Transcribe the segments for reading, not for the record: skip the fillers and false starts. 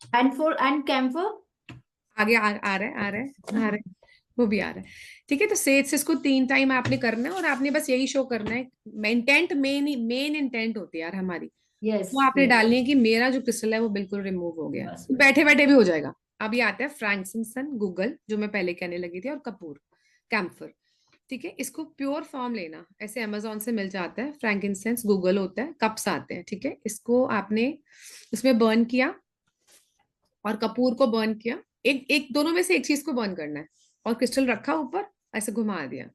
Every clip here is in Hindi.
And camphor. आगे आ रहा है, आ रहा है, आ रहा है, वो भी आ रहा है। ठीक है, तो सेज से इसको 3 टाइम आपने करना है और आपने बस यही शो करना है। इंटेंट मेन इंटेंट होती है यार हमारी, यस वो आपने यस। डालनी है कि मेरा जो क्रिस्टल है वो बिल्कुल रिमूव हो गया है, बस तो बस। बैठे बैठे भी हो जाएगा। अब ये आता है फ्रैंकिंसन गूगल, जो मैं पहले कहने लगी थी, और कपूर कैम्फर। ठीक है, इसको प्योर फॉर्म लेना, ऐसे अमेजोन से मिल जाता है। फ्रैंकिंसेंस गूगल होता है, कप्स आते हैं। ठीक है, इसको आपने उसमें बर्न किया और कपूर को बर्न किया, एक एक दोनों में से एक चीज को बर्न करना है, और क्रिस्टल रखा ऊपर, ऐसे घुमा दिया।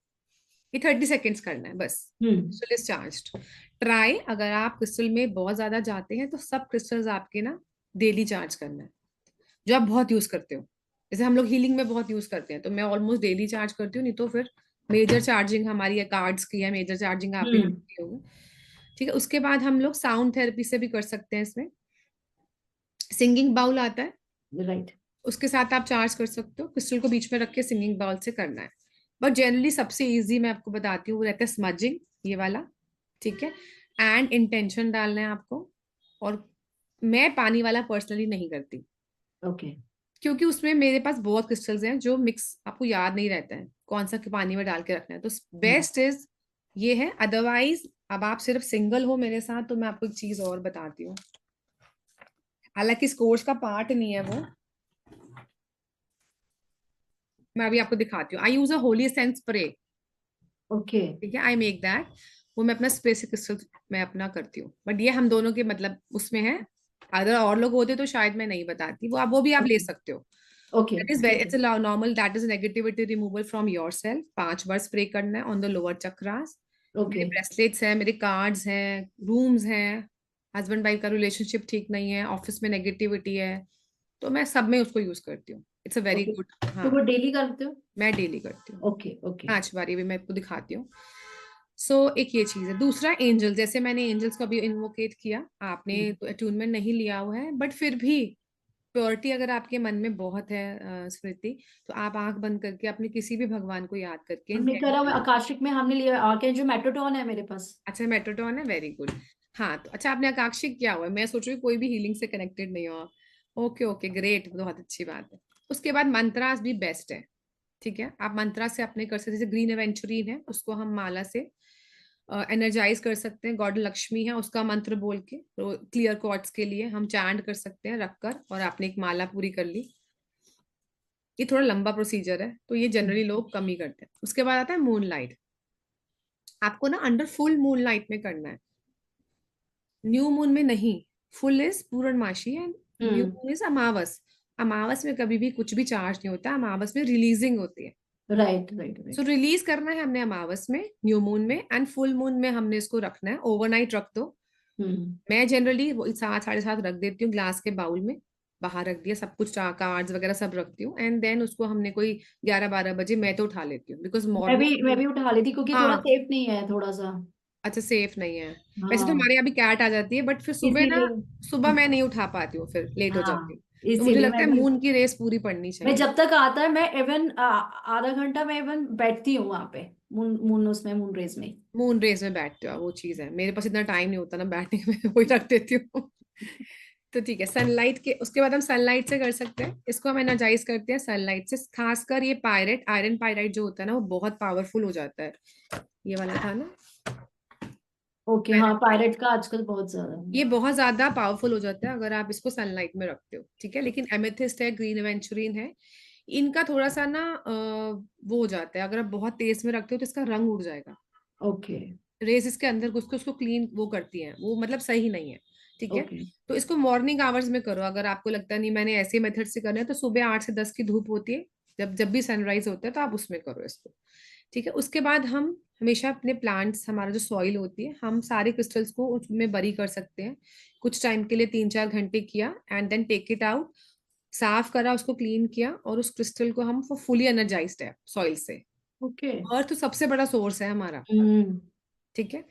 ये 30 सेकेंड्स करना है बस। Hmm. Crystal is charged. Try, अगर आप क्रिस्टल में बहुत ज्यादा जाते हैं तो सब क्रिस्टल्स आपके ना डेली चार्ज करना है, जो आप बहुत यूज करते हो। जैसे हम लोग हीलिंग में बहुत यूज करते हैं, तो मैं ऑलमोस्ट डेली चार्ज करती हूँ, नहीं तो फिर मेजर चार्जिंग हमारी है कार्ड्स की, है मेजर चार्जिंग आप भी हम्म। करती होगी। ठीक है, उसके बाद हम लोग साउंड थेरेपी से भी कर सकते हैं इसमें। सिंगिंग बाउल आता है, राइट। उसके साथ आप चार्ज कर सकते हो, क्रिस्टल को बीच में रख के सिंगिंग बाउल से करना है। बट जनरली सबसे इजी मैं आपको बताती हूँ, वो रहता है स्मजिंग, ये वाला। ठीक है, एंड इंटेंशन डालना है आपको। और मैं पानी वाला पर्सनली नहीं करती, ओके। क्योंकि उसमें मेरे पास बहुत क्रिस्टल्स हैं जो मिक्स आपको याद नहीं रहता है कौन सा पानी में डाल के रखना है, तो बेस्ट इज ये है। अदरवाइज अब आप सिर्फ सिंगल हो मेरे साथ, तो मैं आपको एक चीज और बताती हूँ, हालांकि इस कोर्स का पार्ट नहीं है वो, मैं अभी आपको दिखाती हूँ। I use a holy sense spray. Okay. ठीक है, आई मेक दैट, वो मैं अपना स्पेस से क्रिस्टल मैं अपना करती हूँ, बट ये हम दोनों के मतलब उसमें है। अगर और लोग होते तो शायद मैं नहीं बताती, वो भी आप ले सकते हो। ओके That is very, ठीक है। it's a normal, that is negativity removal from yourself। 5 bar spray करना है on the lower chakras. Okay. मेरे ब्रेसलेट्स हैं, मेरे कार्ड्स हैं, रूम्स हैं, हस्बैंड वाइफ का रिलेशनशिप ठीक नहीं है, ऑफिस में नेगेटिविटी है, तो मैं सब में उसको यूज करती हूँ। It's a very okay, good. तो हाँ, वो डेली करते हो? मैं डेली करती हूँ। Okay okay. 5 बार, ये भी मैं आपको दिखाती हूँ। सो एक ये चीज है। दूसरा एंजल, जैसे मैंने एंजल्स को अभी इन्वोकेट किया, आपने तो अट्यूनमेंट नहीं लिया हुआ है, बट फिर भी प्योरिटी अगर आपके मन में बहुत है, स्मृति, तो आप आंख बंद करके अपने किसी भी भगवान को याद करके हमने इंटेंट करा हुआ करो। आकाशिक में, हमने लिया आके जो मेट्रोटोन है मेरे पास। अच्छा, मेट्रोटोन है, वेरी गुड। हाँ, तो अच्छा आपने आकाशिक किया हुआ है, मैं सोच रही हूँ कोई भी हीलिंग से कनेक्टेड नहीं हो आप। ओके ओके, ग्रेट, बहुत अच्छी बात है। उसके बाद मंत्रास भी बेस्ट है। ठीक है, आप मंत्रा से अपने कर सकते हैं, जैसे ग्रीन एवेंचुरीन है, उसको हम माला से एनर्जाइज कर सकते हैं। गॉड लक्ष्मी है, उसका मंत्र बोल के क्लियर कॉर्ड्स के लिए हम चैंट कर सकते हैं रखकर, और आपने एक माला पूरी कर ली। ये थोड़ा लंबा प्रोसीजर है, तो ये जनरली लोग कम ही करते हैं। उसके बाद आता है मून लाइट। आपको ना अंडर फुल मून लाइट में करना है, न्यू मून में नहीं। फुल इज पूर्णमासी and new hmm. Moon is अमावस। अमावस में कभी भी कुछ भी चार्ज नहीं होता, अमावस में रिलीजिंग होती है। Right right so right. Release करना है हमने अमावस में, न्यू मून में, एंड फुल मून में हमने इसको रखना है। ओवरनाइट रख दो। हम्म। मैं जनरली वो 7 साढ़े 7 रख देती हूँ ग्लास के बाउल में, बाहर रख दिया सब कुछ, कार्ड्स वगैरह सब रखती हूँ, एंड देन उसको हमने कोई 11-12 बजे मैं तो उठा लेती हूँ, बिकॉज मैं मॉर्निंग। भी उठा ली थी क्योंकि थोड़ा हाँ, सेफ नहीं है थोड़ा सा। अच्छा सेफ नहीं है। वैसे तो हाँ, हमारे यहाँ भी कैट आ जाती है, बट फिर सुबह ना, सुबह इसीलिए। मैं नहीं उठा पाती हूँ, फिर लेट हो जाती हाँ, हूँ। तो मुझे इसीलिए लगता मैं है भी। मून की रेस पूरी पड़नी मैं चाहिए। जब तक आता है मैं इवन आधा घंटा मैं इवन बैठती हूँ वहां पे, मून मून उसमें मून रेस में। मून रेस में बैठते हो, वो चीज है, मेरे पास इतना टाइम नहीं होता ना बैठने में, वही रख देती हूँ। तो ठीक है, सनलाइट के उसके बाद हम सनलाइट से कर सकते हैं, इसको हम एनर्जाइज करते हैं सनलाइट से। खासकर ये पायरेट, आयरन पायराइट जो होता है ना, वो बहुत पावरफुल हो जाता है। ये वाला था ना, ओके, हाँ, पायरेट का आजकल बहुत ज्यादा है। ये बहुत ज्यादा पावरफुल हो जाता है अगर आप इसको सनलाइट में रखते हो। ठीक है, लेकिन एमेथिस्ट है, ग्रीन एवेंचुरिन है, इनका थोड़ा सा ना वो हो जाता है, अगर आप बहुत तेज में रखते हो तो इसका रंग उड़ जाएगा। ओके रेस इसके अंदर घुस के उसको क्लीन वो करती है, वो मतलब सही नहीं है। ठीक है, ओके। तो इसको मॉर्निंग आवर्स में करो। अगर आपको लगता नहीं मैंने ऐसे मेथड से करना है, तो सुबह 8 से 10 की धूप होती है, जब जब भी सनराइज होता है, तो आप उसमें करो इसको। ठीक है, उसके बाद हम हमेशा अपने प्लांट्स, हमारा जो सॉइल होती है, हम सारे क्रिस्टल्स को उसमें बरी कर सकते हैं कुछ टाइम के लिए, 3-4 घंटे किया, and then take it out, साफ करा, उसको क्लीन किया, और उस क्रिस्टल को हम फुली एनर्जाइज्ड है सॉइल से। ओके। अर्थ तो सबसे बड़ा सोर्स है हमारा। हम्म। ठीक है,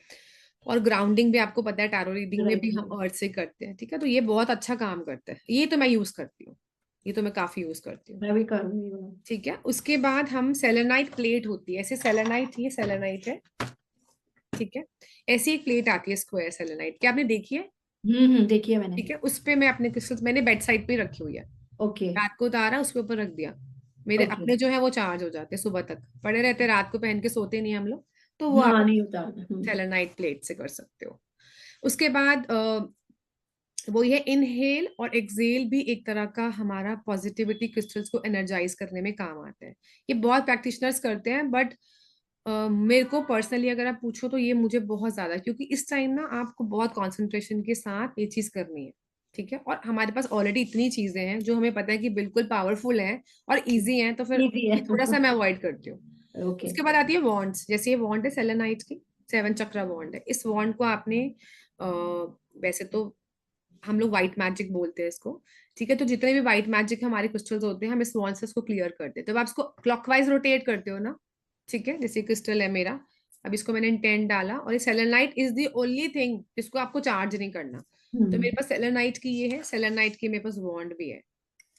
और ग्राउंडिंग भी आपको पता है, टैरो रीडिंग में राइट भी हम राइट। अर्थ से करते हैं। ठीक है, तो ये बहुत अच्छा काम करता है, ये तो मैं यूज करती हूँ, ये तो मैं काफी यूज करती हूँ। मैं भी करूंगी वो। ठीक है, उसके बाद हम सेलेनाइट प्लेट होती है, ऐसे सेलेनाइट, ये सेलेनाइट है। ठीक है, ऐसी एक प्लेट आती है स्क्वायर सेलेनाइट, क्या आपने देखी है? देखिए मैंने। ठीक है, उस पे मैं अपने क्रिस्टल्स मैंने बेड साइड पे रखी हुई है। ओके। रात को उतारा, उसके ऊपर रख दिया। मेरे ओके। अपने जो है वो चार्ज हो जाते हैं, सुबह तक पड़े रहते हैं, रात को पहन के सोते नहीं हम लोग। तो वो आप हाँ, नहीं होता। सेलेनाइट प्लेट से कर सकते हो। उसके बाद वो ये इनहेल और एक्सेल भी एक तरह का हमारा पॉजिटिविटी क्रिस्टल्स को एनर्जाइज करने में काम आता है। ये बहुत प्रैक्टिशनर्स करते हैं, बट मेरे को पर्सनली अगर आप पूछो तो ये मुझे बहुत ज्यादा, क्योंकि इस टाइम ना आपको बहुत कंसंट्रेशन के साथ ये चीज करनी है। ठीक है, और हमारे पास ऑलरेडी इतनी चीजें हैं जो हमें पता है कि बिल्कुल पावरफुल हैं और इजी हैं, तो फिर इजी है। ये थोड़ा सा मैं अवॉइड करती हूँ। ओके। उसके बाद आती है वॉन्ड्स। जैसे ये वॉन्ड है सेलेनाइट की, 7 चक्रा वॉन्ड है। इस वॉन्ड को आपने वैसे तो हम लोग व्हाइट मैजिक बोलते हैं इसको। ठीक है, तो जितने भी व्हाइट मैजिक हमारे क्रिस्टल्स होते हैं, हम इस वॉन्ड से इसको क्लियर करते हैं। जब आप इसको क्लॉकवाइज रोटेट करते हो ना, ठीक है, जैसे क्रिस्टल है मेरा, अब इसको मैंने इंटेंट डाला, और ये selenite is the only thing जिसको आपको चार्ज नहीं करना। तो मेरे हम्म। पास सेलेनाइट की ये है, सेलेनाइट की मेरे पास वॉन्ड भी है।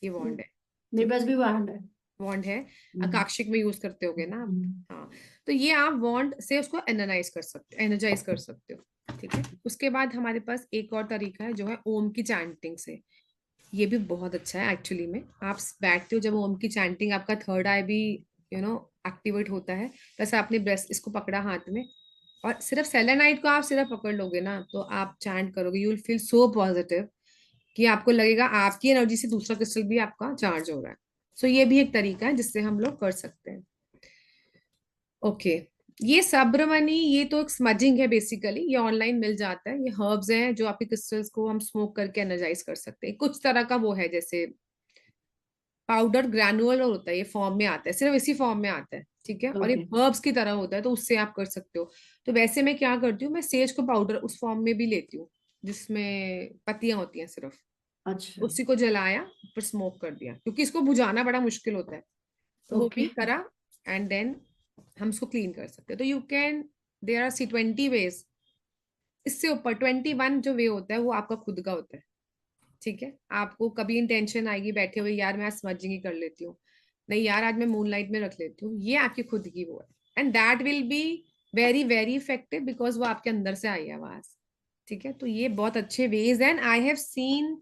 ये वॉन्ड है। मेरे ठीक पास भी वहां है। वॉन्ड है। हम्म। आकाशिक में यूज करते होगे ना आप। हम्म। हाँ, तो ये आप वॉन्ड से उसको एनर्जाइज कर सकते हो, एनर्जाइज कर सकते हो। ठीक है, उसके बाद हमारे पास एक और तरीका है जो है ओम की चैंटिंग से। ये भी बहुत अच्छा है एक्चुअली में। आप बैठते हो जब ओम की चैंटिंग, आपका थर्ड आई भी एक्टिवेट होता है। वैसे आपने ब्रेस्ट इसको पकड़ा हाथ में, और सिर्फ सेलेनाइट को आप सिर्फ पकड़ लोगे ना, तो आप चैंट करोगे, you will feel so positive कि आपको लगेगा आपकी एनर्जी से दूसरा क्रिस्टल भी आपका चार्ज हो रहा है। सो ये भी एक तरीका है जिससे हम लोग कर सकते हैं। ओके, ये सब्रमणि, ये तो एक स्मजिंग है बेसिकली, ये ऑनलाइन मिल जाता है। ये हर्ब्स हैं जो आपके क्रिस्टल्स को हम स्मोक करके एनर्जाइज कर सकते हैं। कुछ तरह का वो है, जैसे पाउडर ग्रैनुअल होता है, ये फॉर्म में आता है, सिर्फ इसी फॉर्म में आता है। ठीक है, और ये ओके। हर्ब्स की तरह होता है, तो उससे आप कर सकते हो। तो वैसे मैं क्या करती हूँ, मैं सेज को पाउडर उस फॉर्म में भी लेती हूँ जिसमें पत्तियां होती हैं सिर्फ, अच्छा। उसी को जलाया, फिर स्मोक कर दिया, क्योंकि इसको बुझाना बड़ा मुश्किल होता है। तो वो ओके। भी करा, एंड देन हम इसको क्लीन कर सकते हैं। तो you can, there are see 20 ways. इससे ऊपर 21 जो वे होता है वो आपका खुद का होता है। ठीक है, आपको कभी इंटेंशन आएगी बैठे हुए, यार मैं आज स्मजिंग ही कर लेती हूँ, नहीं यार आज मैं मूनलाइट में रख लेती हूँ, ये आपकी खुद की वो है, and that will be very very effective, because वो आपके अंदर से आई है आवाज। ठीक है, तो ये बहुत अच्छे ways, and I have seen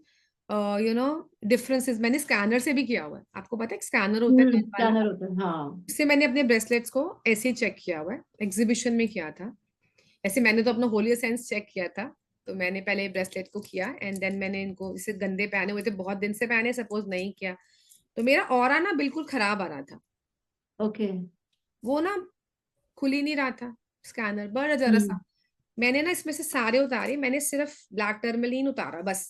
differences. मैंने स्कैनर से भी किया हुआ है, आपको पता है स्कैनर होता है धूप वाला। स्कैनर होता है, हाँ। इससे मैंने अपने ब्रेसलेट्स को ऐसे ही चेक किया हुआ है, एग्जीबिशन में किया था। ऐसे मैंने तो अपना होली सेंस चेक किया था। तो मैंने पहले ब्रेसलेट को किया, एंड देन मैंने इनको, इसे गंदे पहने हुए थे, बहुत दिन से पहने, सपोज नहीं किया, तो मेरा ऑरा ना बिल्कुल खराब आ रहा था। ओके। वो ना खुल ही नहीं रहा था स्कैनर, बड़ा जरा सा। हम्म। मैंने ना इसमें से सारे उतारे, मैंने सिर्फ ब्लैक टर्मलिन उतारा बस,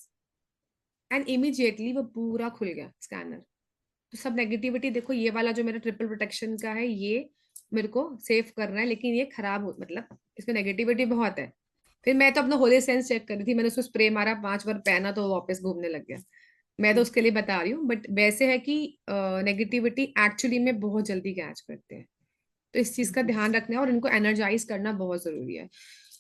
एंड इमीडिएटली वो पूरा खुल गया स्कैनर। तो सब नेगेटिविटी देखो, ये वाला जो मेरा ट्रिपल प्रोटेक्शन का है, ये मेरे को सेव कर रहा है, लेकिन ये खराब हो, मतलब इसमें नेगेटिविटी बहुत है। फिर मैं तो अपना होली सेंस चेक कर रही थी, मैंने उसको स्प्रे मारा, 5 बार पहना तो वो वापस घूमने लग गया। मैं तो उसके लिए बता रही हूँ, बट वैसे है कि नेगेटिविटी एक्चुअली में बहुत जल्दी कैच करते हैं। तो इस चीज का ध्यान रखना है, और इनको एनर्जाइज करना बहुत जरूरी है।